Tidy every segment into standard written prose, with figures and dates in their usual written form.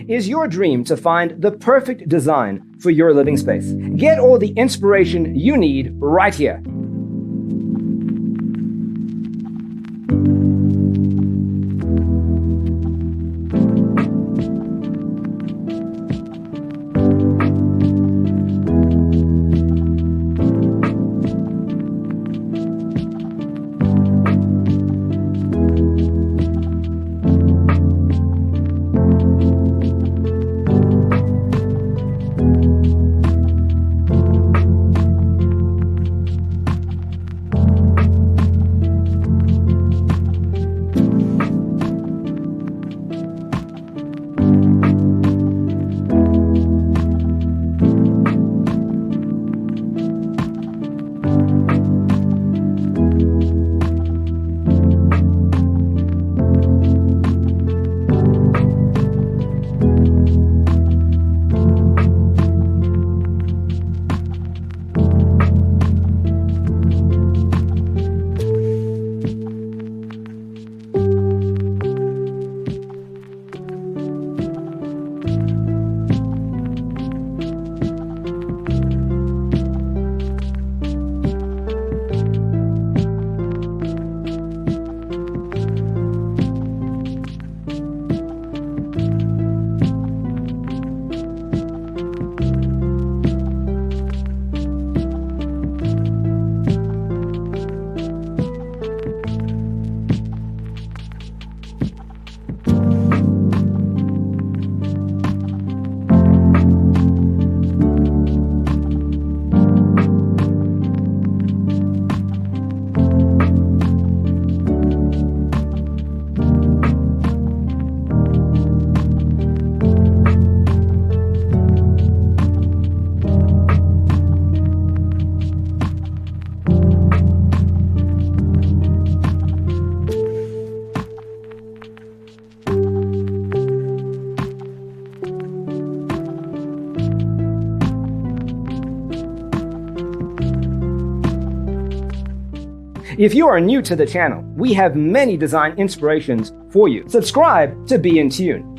Is your dream to find the perfect design for your living space? Get all the inspiration you need right here. If you are new to the channel, we have many design inspirations for you. Subscribe to be in tune.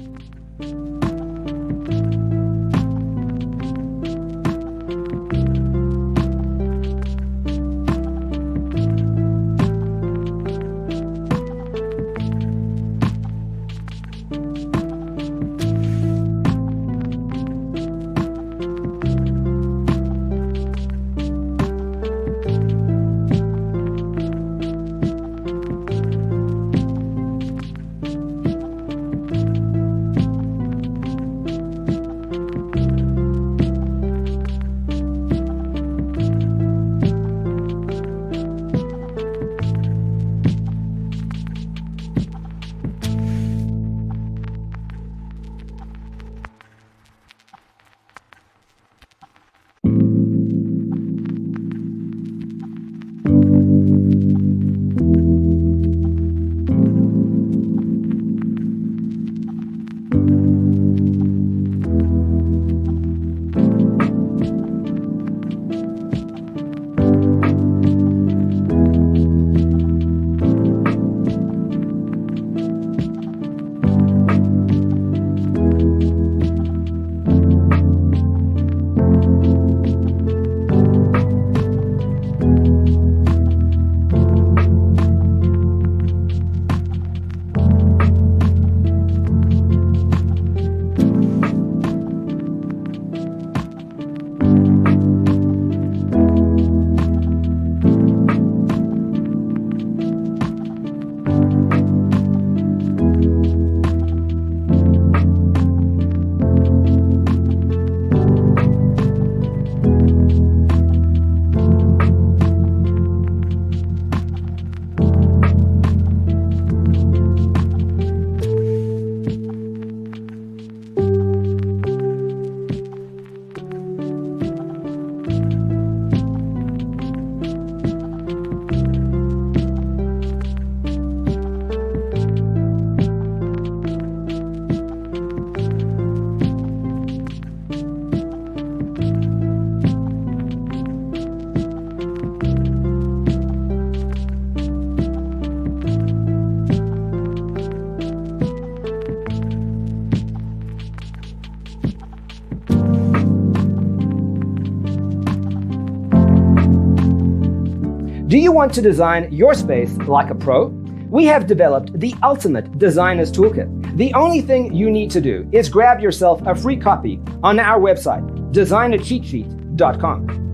Do you want to design your space like a pro? We have developed the ultimate designer's toolkit. The only thing you need to do is grab yourself a free copy on our website, designercheatsheet.com.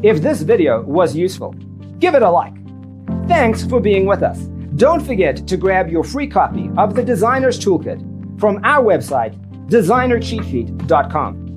If this video was useful, give it a like. Thanks for being with us. Don't forget to grab your free copy of the Designer's Toolkit from our website, designercheatsheet.com.